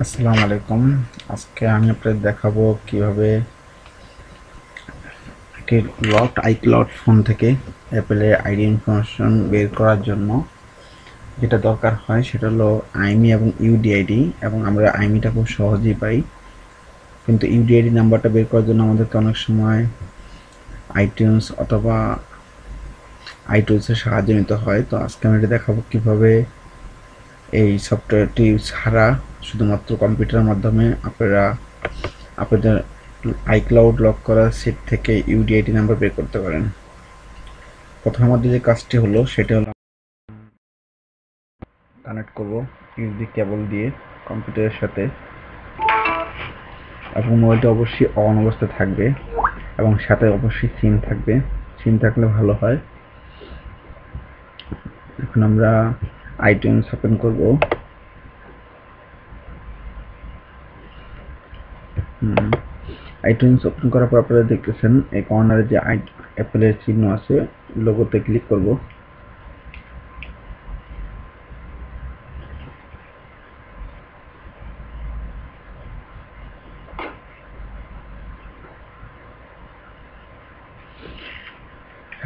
আসসালামু আলাইকুম। আজকে আমি আপনাদের দেখাবো কিভাবে একটি লকড আইক্লাউড ফোন থেকে অ্যাপেলের আইডি ইনফরমেশন বের করার জন্য যেটা দরকার হয় সেটা হলো আইমি এবং ইউডিআইডি, এবং আমরা আইমিটা খুব সহজেই পাই, কিন্তু ইউডিআইডি নাম্বারটা বের করার জন্য আমাদেরকে অনেক সময় আইটিউনস অথবা আইটুলসের সাহায্য নিতে হয়। তো আজকে আমি এটা দেখাবো কিভাবে এই সফটওয়্যারটি ছাড়া শুধুমাত্র কম্পিউটারের মাধ্যমে আপনারা আপনাদের আইক্লাউড লক করা সেট থেকে ইউডিআইডি নাম্বার বের করতে পারেন। প্রথম আমাদের যে কাজটি হলো সেটা হলো কানেক্ট করব ইউএসবি কেবল দিয়ে কম্পিউটারের সাথে, এবং মোবাইলটা অবশ্যই অন অবস্থায় থাকবে এবং সাথে অবশ্যই সিম থাকবে। সিম থাকলে ভালো হয়। এখন আমরা আইটিউনস ওপেন করব। আইটিউনস ওপেন করার পর আপনারা দেখতেছেন এই কর্নারে যে অ্যাপেলের চিহ্ন আছে, লোগোতে ক্লিক করব।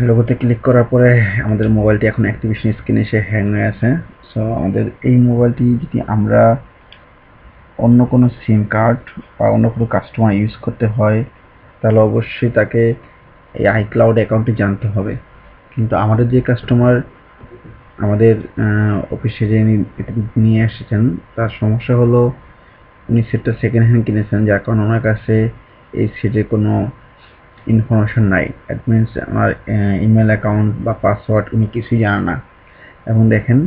লোগোতে ক্লিক করার পরে আমাদের মোবাইলটি এখন অ্যাক্টিভেশন স্ক্রিনে এসে হ্যাং হয়ে আছে। সো আমাদের এই মোবাইলটি যদি আমরা অন্য কোনো সিম কার্ড বা অন্য কোনো কাস্টমার ইউজ করতে হয় তাহলে অবশ্যই তাকে এই আইক্লাউড অ্যাকাউন্টটি জানতে হবে। কিন্তু আমাদের যে কাস্টমার আমাদের অফিসে যে নিয়ে এসেছেন, তার সমস্যা হলো উনি সেটটা সেকেন্ড হ্যান্ড কিনেছেন, যার কারণে ওনার কাছে এই সেটের কোনো ইনফরমেশন নাই। দ্যাট মিনস আমার ইমেল অ্যাকাউন্ট বা পাসওয়ার্ড উনি কিছুই জানে না। এবং দেখেন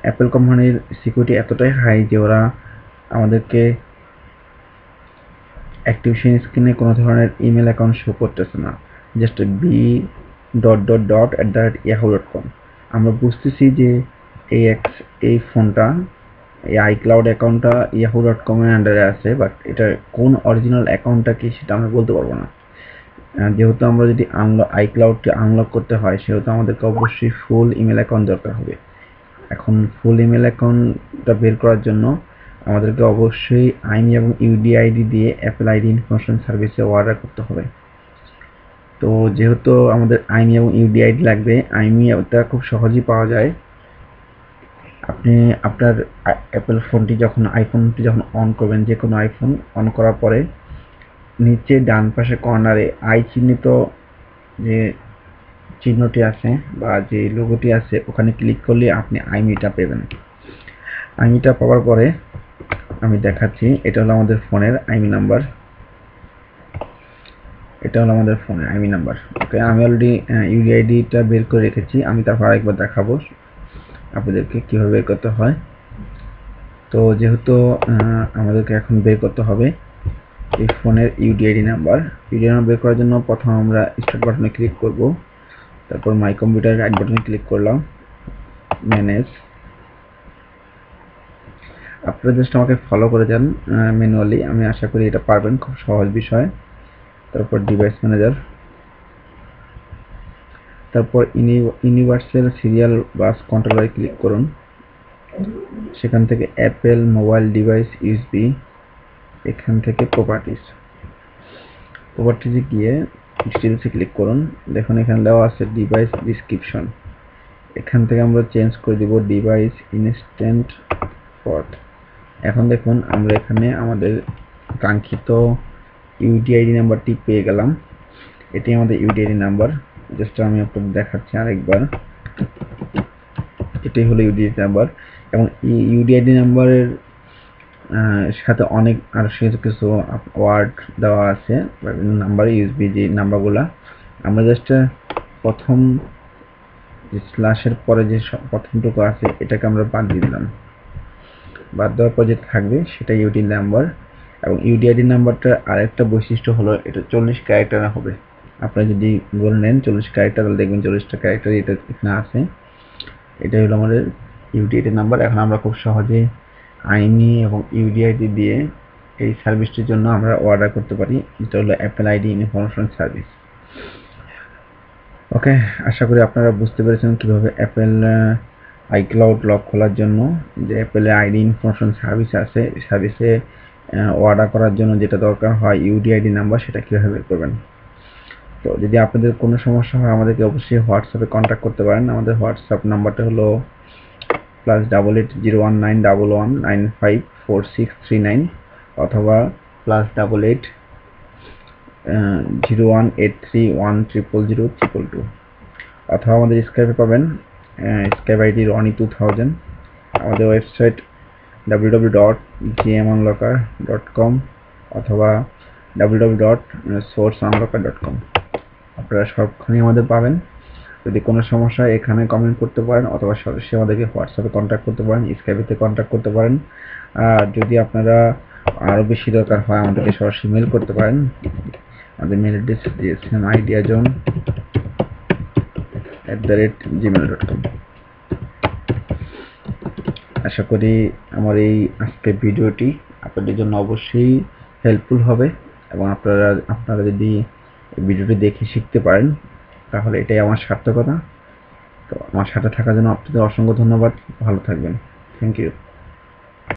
অ্যাপেল কোম্পানির সিকিউরিটি এতটাই হাই যে ওরা আমাদেরকে অ্যাক্টিভেশন স্ক্রিনে কোনো ধরনের ইমেল অ্যাকাউন্ট শো করতেছে না, জাস্ট b.yahoo.com। আমরা বুঝতেছি যে এই ফোনটা, এই আইক্লাউড অ্যাকাউন্টটা yahoo.com এর আন্ডারে আছে, বাট এটার কোন অরিজিনাল অ্যাকাউন্টটা কি সেটা আমরা বলতে পারবো না। যেহেতু আমরা যদি আইক্লাউডকে আনলক করতে হয় সেহেতু আমাদেরকে অবশ্যই ফুল ইমেল অ্যাকাউন্ট দরকার হবে। এখন ফুল ইমেল অ্যাকাউন্টটা বের করার জন্য আমাদেরকে অবশ্যই আইমি এবং ইউডিআইডি দিয়ে অ্যাপেল আইডি ইনফরমেশন সার্ভিসে অর্ডার করতে হবে। তো যেহেতু আমাদের আইমি এবং ইউডিআইডি লাগবে, আইমি ওটা খুব সহজেই পাওয়া যায়। আপনি আপনার অ্যাপেল ফোনটি যখন আইফোনটি যখন অন করবেন, যে কোনো আইফোন অন করার পরে নিচে ডান পাশে কর্নারে আই চিহ্নিত যে চিহ্নটি আছে বা যে লোগোটি আছে ওখানে ক্লিক করলে আপনি আইমিটা পাবেন। আইমিটা পাওয়ার পরে আমি দেখাচ্ছি, এটা হলো আমাদের ফোনের আইমি নাম্বার। এটা হলো আমাদের ফোনের আইমি নাম্বার। ওকে, আমি অলরেডি ইউডিআইডিটা বের করে রেখেছি, আমি তারপর আরেকবার দেখাবো আপনাদেরকে কীভাবে বের করতে হয়। তো যেহেতু আমাদেরকে এখন বের করতে হবে এই ফোনের ইউডিআইডি নাম্বার। ইউডিআইডি নাম্বার বের করার জন্য প্রথম আমরা স্টার্ট বাটনে ক্লিক করব, তারপর মাই কম্পিউটার রাইট বাটনে ক্লিক করলাম, ম্যানেজ। আপনারা জাস্ট আমাকে ফলো করে যান ম্যানুয়ালি, আমি আশা করি এটা পারবেন, খুব সহজ বিষয়। তারপর ডিভাইস ম্যানেজার, তারপর ইউনিভার্সাল সিরিয়াল বাস কন্ট্রোলারে ক্লিক করুন। সেখান থেকে অ্যাপেল মোবাইল ডিভাইস ইউএসবি, এখান থেকে প্রপার্টিজে গিয়ে ডিটেলসে ক্লিক করুন। দেখুন এখানে দেওয়া আছে ডিভাইস ডিসক্রিপশন, এখান থেকে আমরা চেঞ্জ করে দিব ডিভাইস ইনস্ট্যান্ট পথ। এখন দেখুন আমরা এখানে আমাদের কাঙ্ক্ষিত ইউডিআইডি নাম্বারটি পেয়ে গেলাম। এটি আমাদের ইউডিআইডি নাম্বার, জাস্ট আমি আপনাদের দেখাচ্ছি আরেকবার। এটাই হলো ইউডিআইডি নাম্বার, এবং ইউডিআইডি নাম্বারের সাথে অনেক আর কিছু ওয়ার্ড দেওয়া আছে নাম্বার, ইউএসবি যে নাম্বারগুলা। আমরা জাস্ট প্রথম যে স্ল্যাশের পরে যে প্রথমটুকু আছে এটাকে আমরা বাদ দিয়ে দিলাম। বাদ দেওয়ার পর যেটা থাকবে সেটা ইউডিআইডি নাম্বার। এবং ইউডিআইডি নাম্বারটার আরেকটা বৈশিষ্ট্য হলো এটা 40 ক্যারেক্টার হবে। আপনারা যদি বলে নেন 40 ক্যারেক্টার, তাহলে দেখবেন 40টা ক্যারেক্টার এটা এখানে আছে। এটাই হলো আমাদের ইউডিআইডি নাম্বার। এখন আমরা খুব সহজে আইমি এবং ইউডিআইডি দিয়ে এই সার্ভিসটির জন্য আমরা অর্ডার করতে পারি। এটা হলো অ্যাপেল আইডি ইনফরমেশন সার্ভিস। ওকে, আশা করি আপনারা বুঝতে পেরেছেন কিভাবে অ্যাপেল আইক্লাউড লক খোলার জন্য যে অ্যাপেলের আইডি ইনফরমেশন সার্ভিস আছে, সার্ভিসে অর্ডার করার জন্য যেটা দরকার হয় ইউডিআইডি নাম্বার, সেটা কীভাবে বের করবেন। তো যদি আপনাদের কোনো সমস্যা হয় আমাদেরকে অবশ্যই হোয়াটসঅ্যাপে কন্ট্যাক্ট করতে পারেন। আমাদের হোয়াটসঅ্যাপ নাম্বারটা হলো +880119544639 অথবা +880183100022 অথবা আমাদের স্কাইপে পাবেন, স্কাইপ আইডি রনি2000। আমাদের ওয়েবসাইট www.gmunlocker.com অথবা www.sourceunlocker.com। আপনারা সবখানে আমাদের পাবেন। যদি কোনো সমস্যা হয় এখানে কমেন্ট করতে পারেন অথবা সরাসরি আমাদেরকে হোয়াটসঅ্যাপে কন্ট্যাক্ট করতে পারেন, স্কাইপেতে কন্ট্যাক্ট করতে পারেন। আর যদি আপনারা আরও বেশি দরকার হয় আমাদেরকে সরাসরি মেল করতে পারেন। আমাদের মেল অ্যাড্রেস দিয়েছেন ideazone@gmail.com। আশা করি আমার এই আজকের ভিডিওটি আপনাদের জন্য অবশ্যই হেল্পফুল হবে এবং আপনারা যদি ভিডিওটি দেখে শিখতে পারেন তাহলে এটাই আমার সার্থকতা। তো আমার সাথে থাকার জন্য আপনাদের অসংখ্য ধন্যবাদ। ভালো থাকবেন। Thank you.